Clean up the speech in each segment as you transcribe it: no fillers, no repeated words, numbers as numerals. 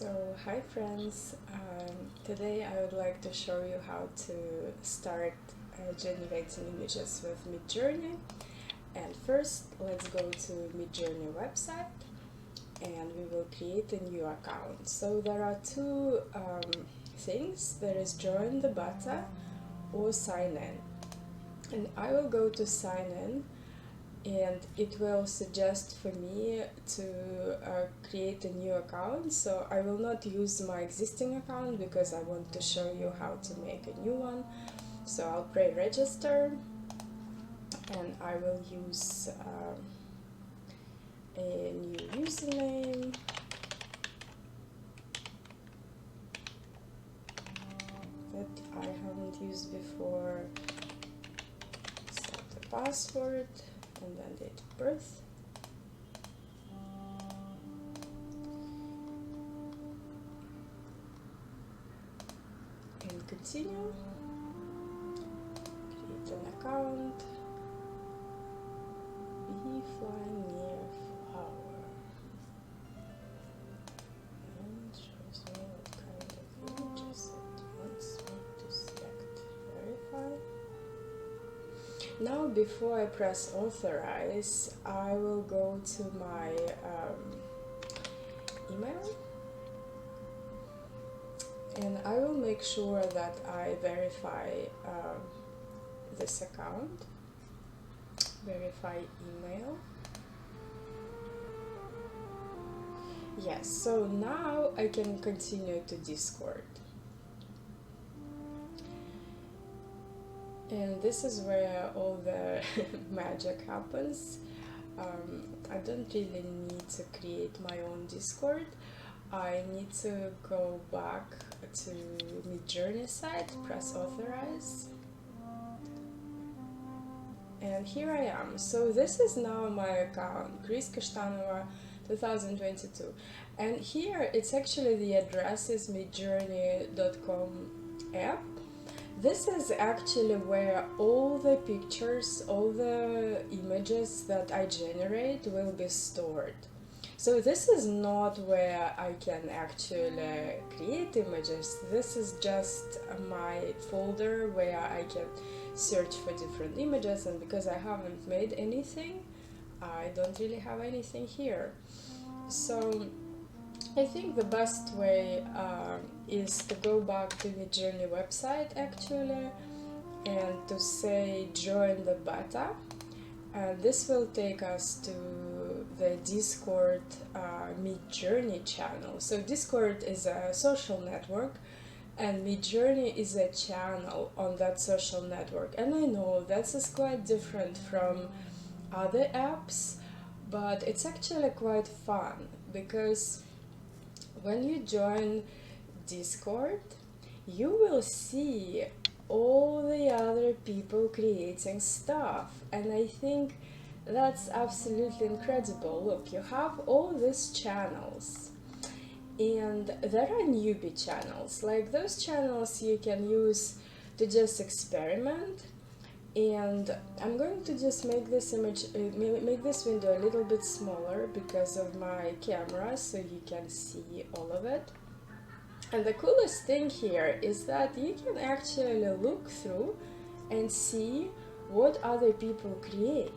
Hi friends, today I would like to show you how to start generating images with Midjourney. And first, let's go to Midjourney website and we will create a new account. So there are two things, there is join the beta or sign in. And I will go to sign in, and it will suggest for me to create a new account. So I will not use my existing account because I want to show you how to make a new one. So I'll pray register, and I will use a new username, that I haven't used before, set the password, and then date of birth. And continue. Create an account. Bee flying near flower. And shows me what kind of images it wants me to select. Verify. Now, before I press authorize, I will go to my email, and I will make sure that I verify this account. Verify email. Yes, so now I can continue to Discord. And this is where all the magic happens. I don't really need to create my own Discord. I need to go back to Midjourney site, press authorize. And here I am. So this is now my account, Chris Kashtanova 2022. And here it's actually the address is midjourney.com app. This is actually where all the pictures, all the images that I generate will be stored. So this is not where I can actually create images. This is just my folder where I can search for different images, and because I haven't made anything, I don't really have anything here. So I think the best way is to go back to the Midjourney website actually and to say join the beta, and this will take us to the Discord Midjourney channel. So Discord is a social network and Midjourney is a channel on that social network, and I know that is quite different from other apps, but it's actually quite fun because when you join Discord, you will see all the other people creating stuff, and I think that's absolutely incredible. Look, you have all these channels, and there are newbie channels. Like those channels you can use to just experiment. And I'm going to just make this image, make this window a little bit smaller because of my camera, so you can see all of it. And the coolest thing here is that you can actually look through and see what other people create.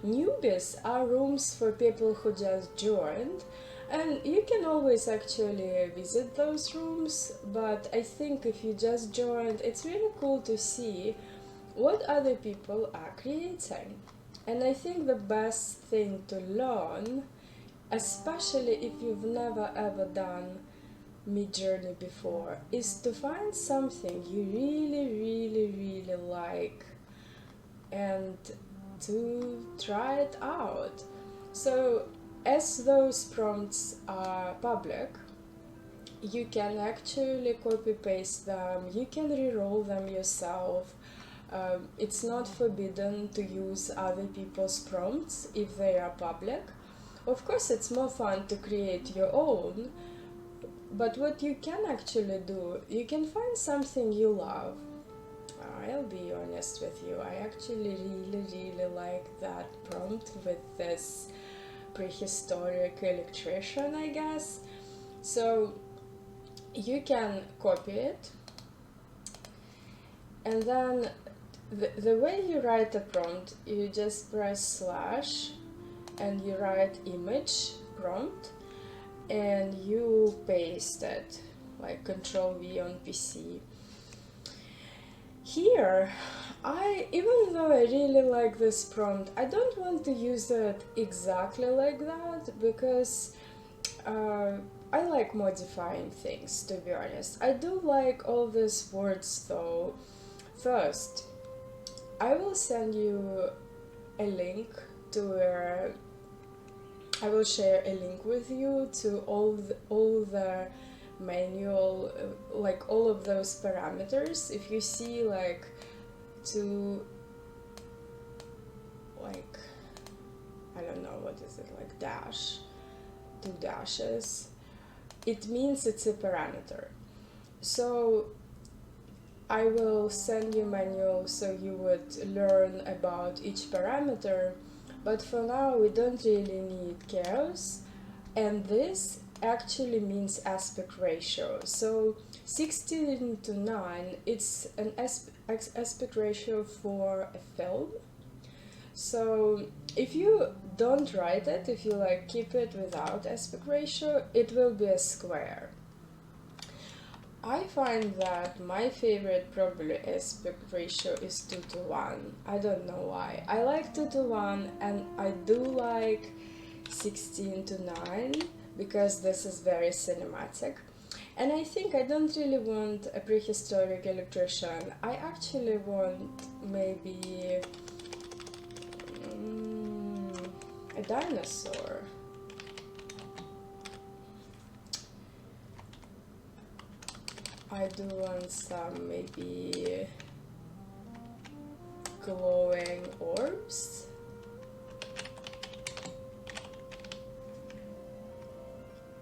Newbies are rooms for people who just joined, and you can always actually visit those rooms, but I think if you just joined, it's really cool to see what other people are creating. And I think the best thing to learn, especially if you've never ever done Midjourney before, is to find something you really like and to try it out. So as those prompts are public, you can actually copy paste them, you can re-roll them yourself. It's not forbidden to use other people's prompts if they are public. Of course, it's more fun to create your own, but what you can actually do, you can find something you love. I'll be honest with you, I actually really like that prompt with this prehistoric electrician, I guess. So you can copy it, and then the way you write a prompt, you just press slash and you write image prompt and you paste it, like Control V on PC. Here, even though I really like this prompt, I don't want to use it exactly like that, because I like modifying things, to be honest. I do like all these words though. First, I will send you a link to where I will share a link with you to all the manual, like all of those parameters. If you see like like, I don't know, what is it, like dash, 2 dashes, it means it's a parameter. So I will send you manual so you would learn about each parameter, but for now we don't really need chaos, and this actually means aspect ratio. So 16:9, it's an aspect ratio for a film. So if you don't write it, if you like keep it without aspect ratio, it will be a square. I find that my favorite probably aspect ratio is 2:1. I don't know why. I like 2:1, and I do like 16:9 because this is very cinematic. And I think I don't really want a prehistoric electrician. I actually want maybe a dinosaur. I do want some maybe glowing orbs.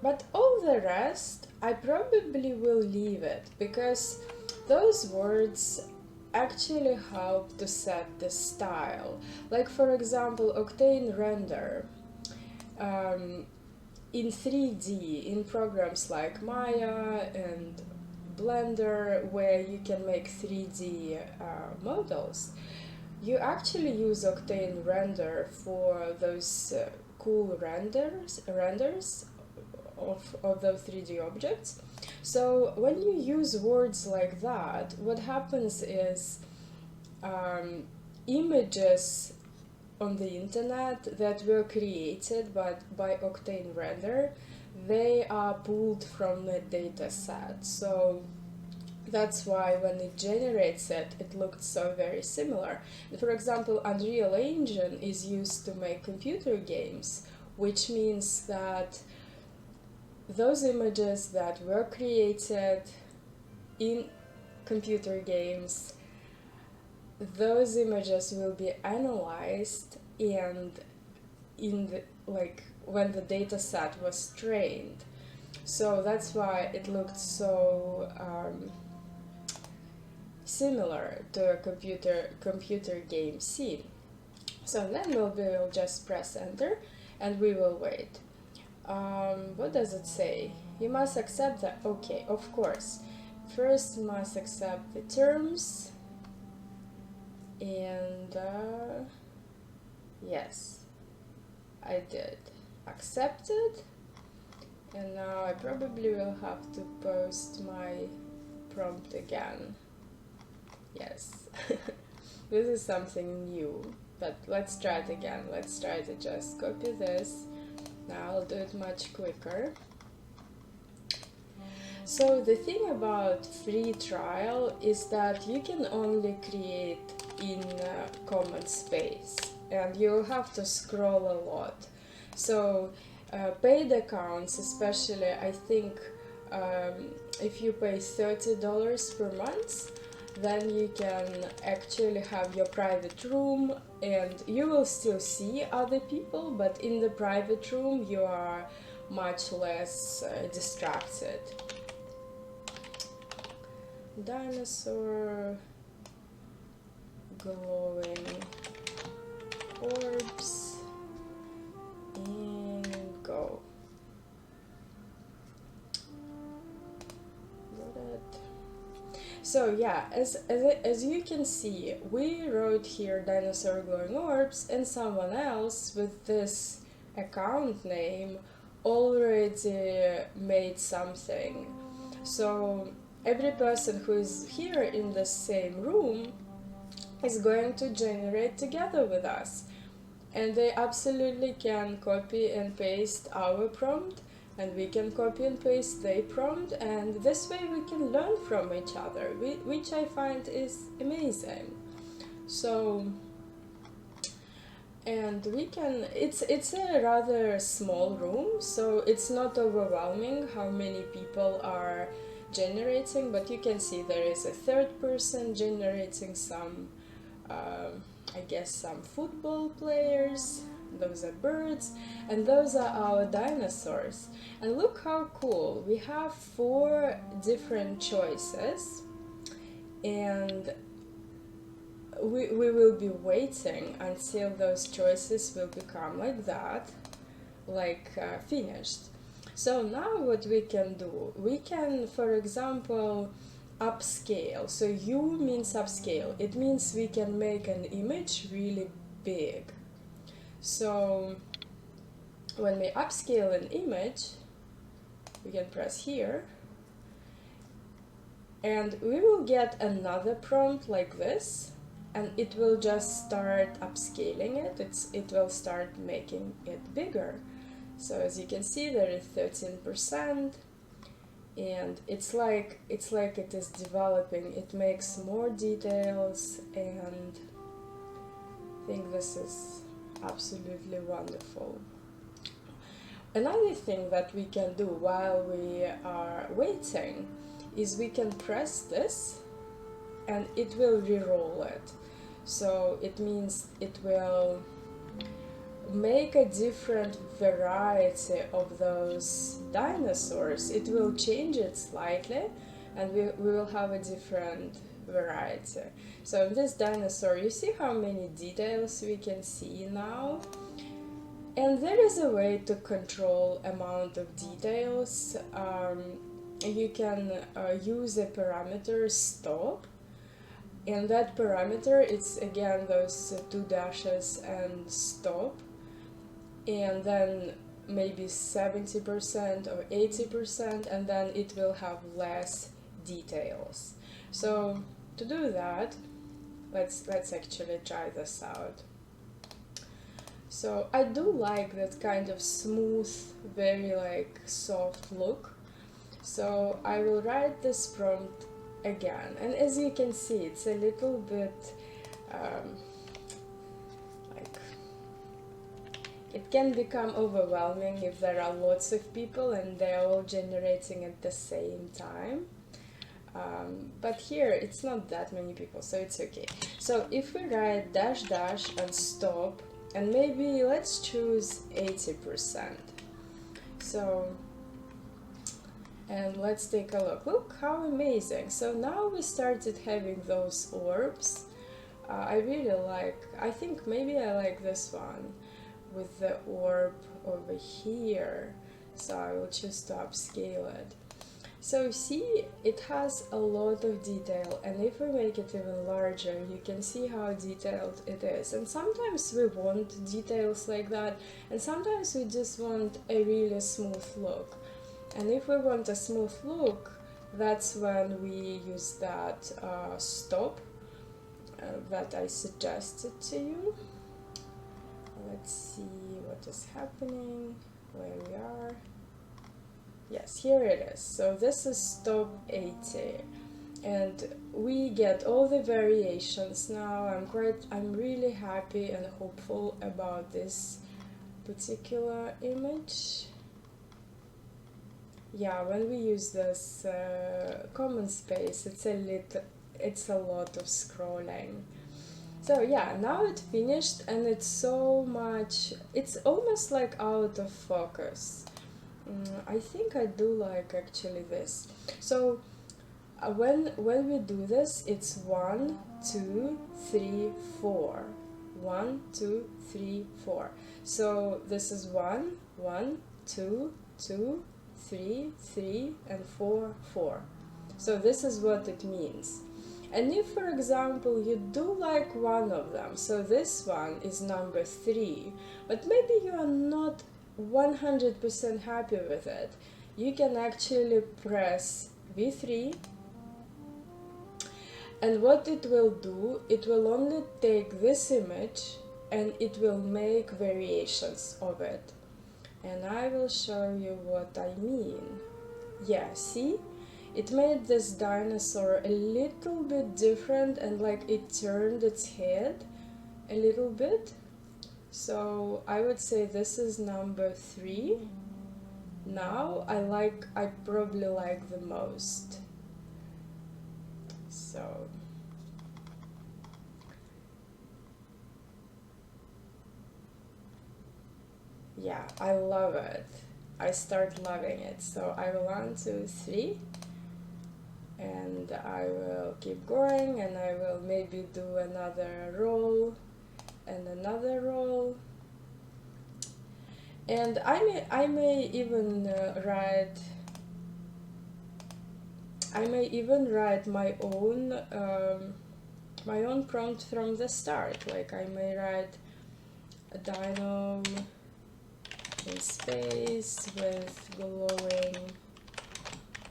But all the rest, I probably will leave it, because those words actually help to set the style. Like for example, Octane Render. In 3D, in programs like Maya and Blender, where you can make 3D models, you actually use Octane Render for those cool renders of those 3D objects. So when you use words like that, what happens is images on the internet that were created by Octane Render, they are pulled from the data set. So that's why when it generates it, it looked so very similar. For example, Unreal Engine is used to make computer games, which means that those images that were created in computer games, those images will be analyzed, and in the when the data set was trained. So that's why it looked so similar to a computer game scene. So then we'll just press enter and we will wait. What does it say? You must accept that. Okay, of course. First must accept the terms, and yes, I did accept it. And now I probably will have to post my prompt again. Yes, this is something new, but let's try it again. Let's try to just copy this. Now I'll do it much quicker. So the thing about free trial is that you can only create in common space, and you'll have to scroll a lot. So paid accounts, especially, I think if you pay $30 per month, then you can actually have your private room, and you will still see other people, but in the private room you are much less distracted. Dinosaur, glowing orbs, and go. So yeah, as you can see, we wrote here dinosaur glowing orbs, and someone else with this account name already made something. So every person who is here in the same room is going to generate together with us, and they absolutely can copy and paste our prompt, and we can copy and paste their prompt, and this way we can learn from each other, which I find is amazing. So, and we can, it's a rather small room, so it's not overwhelming how many people are generating, but you can see there is a third person generating some I guess some football players, those are birds, and those are our dinosaurs. And look how cool, we have 4 different choices, and we will be waiting until those choices will become like that, like finished. So now what we can do, we can, for example, upscale. So U means upscale. It means we can make an image really big. So when we upscale an image, we can press here, and we will get another prompt like this, and it will just start upscaling it. It will start making it bigger. So as you can see, there is 13%. And it's like it is developing. It makes more details, and I think this is absolutely wonderful. Another thing that we can do while we are waiting is we can press this and it will re-roll it. So it means it will make a different variety of those dinosaurs. It will change it slightly, and we will have a different variety. So in this dinosaur, you see how many details we can see now, and there is a way to control amount of details. You can use a parameter stop, and that parameter, it's again those 2 dashes and stop, and then maybe 70% or 80%, and then it will have less details. So to do that, let's actually try this out. So I do like that kind of smooth, very like soft look. So I will write this prompt again, and as you can see, it's a little bit it can become overwhelming if there are lots of people and they're all generating at the same time. But here it's not that many people, so it's okay. So if we write dash dash and stop, and maybe let's choose 80%. So, and let's take a look. Look how amazing. So now we started having those orbs. I really like, I think maybe I like this one with the orb over here, so I will choose to upscale it. So see, it has a lot of detail, and if we make it even larger, you can see how detailed it is. And sometimes we want details like that, and sometimes we just want a really smooth look. And if we want a smooth look, that's when we use that stop that I suggested to you. Let's see what is happening, where we are. Yes, here it is. So this is stop 80, and we get all the variations now. I'm really happy and hopeful about this particular image. Yeah, when we use this common space, it's a lot of scrolling. So yeah, now it's finished, and it's so much, it's almost like out of focus. I think I do like actually this. So when we do this, it's 1, 2, 3, 4. 1, 2, 3, 4. So this is 1, 1, 2, 2, 3, 3, and 4, 4. So this is what it means. And if, for example, you do like one of them, so this one is number 3, but maybe you are not 100% happy with it, you can actually press V3, and what it will do, it will only take this image and it will make variations of it. And I will show you what I mean. Yeah, see? It made this dinosaur a little bit different, and like it turned its head a little bit. So I would say this is number 3. Now I probably like the most. So yeah, I love it. I start loving it. So I will 1, 2, 3. And I will keep going, and I will maybe do another roll and another roll, and I may even write my own prompt from the start. Like I may write a dino in space with glowing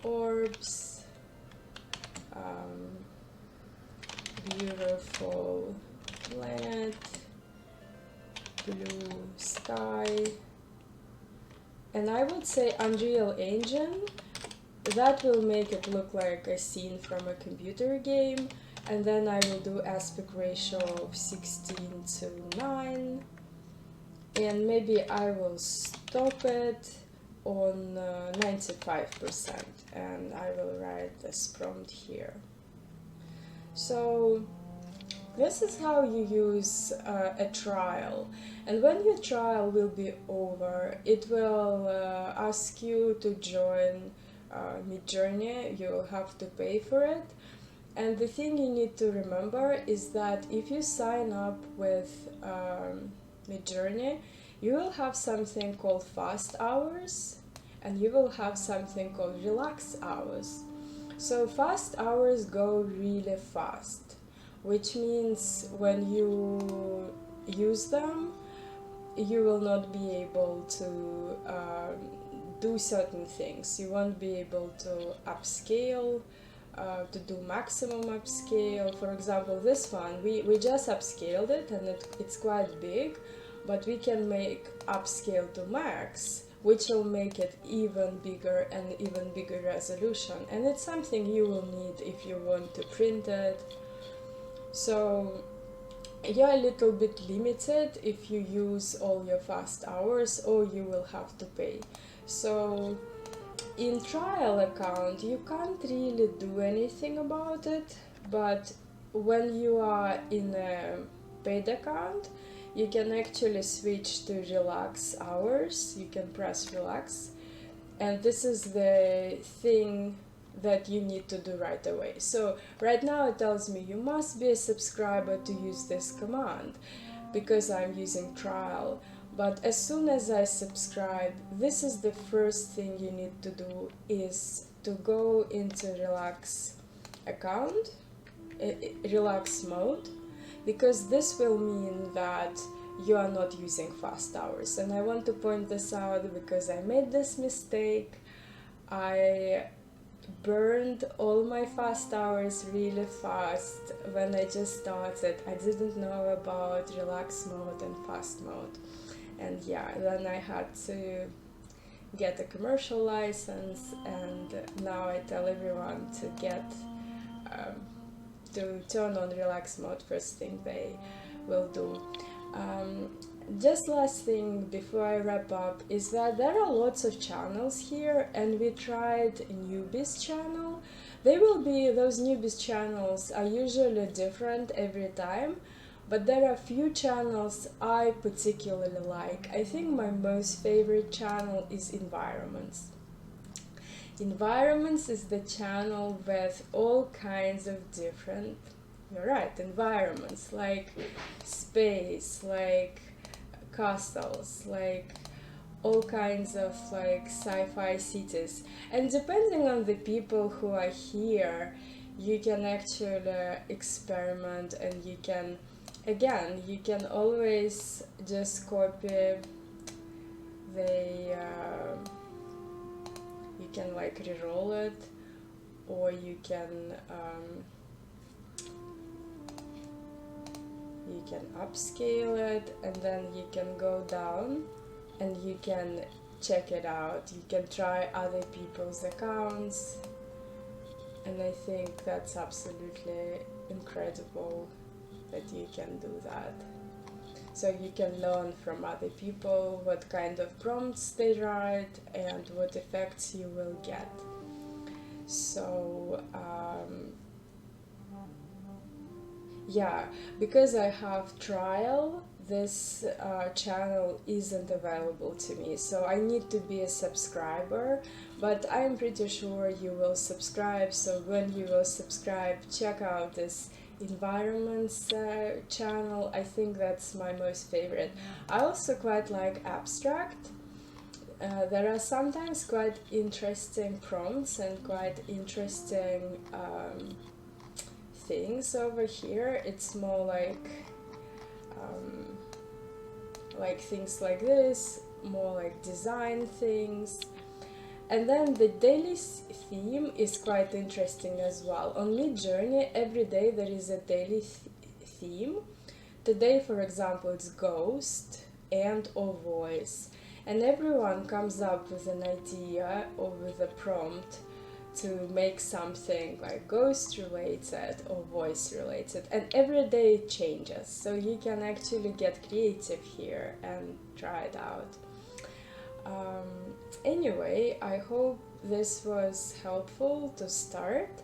orbs. Beautiful planet, blue sky, and I would say Unreal Engine, that will make it look like a scene from a computer game, and then I will do aspect ratio of 16:9, and maybe I will stop it on 95%, and I will write this prompt here. So this is how you use a trial, and when your trial will be over, it will ask you to join Midjourney. You'll have to pay for it, and the thing you need to remember is that if you sign up with Midjourney, you will have something called fast hours, and you will have something called relax hours. So fast hours go really fast, which means when you use them, you will not be able to do certain things. You won't be able to upscale, to do maximum upscale. For example, this one, we just upscaled it, and it's quite big, but we can make upscale to max, which will make it even bigger and even bigger resolution. And it's something you will need if you want to print it. So you're a little bit limited if you use all your fast hours, or you will have to pay. So in trial account, you can't really do anything about it, but when you are in a paid account, you can actually switch to relax hours. You can press relax, and this is the thing that you need to do right away. So right now it tells me you must be a subscriber to use this command, because I'm using trial. But as soon as I subscribe, this is the first thing you need to do, is to go into relax account, relax mode, because this will mean that you are not using fast hours. And I want to point this out because I made this mistake. I burned all my fast hours really fast when I just started. I didn't know about relax mode and fast mode, and yeah, then I had to get a commercial license, and now I tell everyone to get to turn on relax mode first thing they will do. Just last thing before I wrap up is that there are lots of channels here, and we tried a newbies channel. Those newbies channels are usually different every time, but there are a few channels I particularly like. I think my most favorite channel is Environments. Environments is the channel with all kinds of different, you're right, environments, like space, like castles, like all kinds of like sci-fi cities, and depending on the people who are here, you can actually experiment, and you can, again, you can always just copy the you can like re-roll it, or you can upscale it, and then you can go down and you can check it out. You can try other people's accounts, and I think that's absolutely incredible that you can do that. So you can learn from other people what kind of prompts they write and what effects you will get. So yeah, because I have trial, this channel isn't available to me, so I need to be a subscriber, but I'm pretty sure you will subscribe. So when you will subscribe, check out this environments channel. I think that's my most favorite. I also quite like abstract. There are sometimes quite interesting prompts and quite interesting things over here. It's more like things like this, more like design things. And then the daily theme is quite interesting as well. On Midjourney, every day there is a daily theme. Today, for example, it's ghost and or voice. And everyone comes up with an idea or with a prompt to make something like ghost related or voice related, and every day it changes, so you can actually get creative here and try it out. Anyway, I hope this was helpful to start,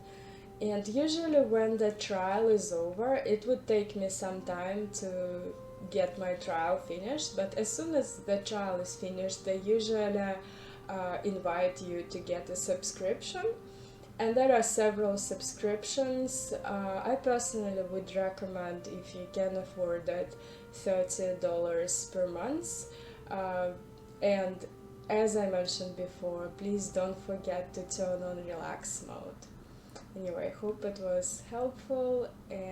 and usually when the trial is over, it would take me some time to get my trial finished, but as soon as the trial is finished, they usually invite you to get a subscription, and there are several subscriptions. I personally would recommend, if you can afford it, $30 per month, and as I mentioned before, please don't forget to turn on relax mode. Anyway, hope it was helpful, and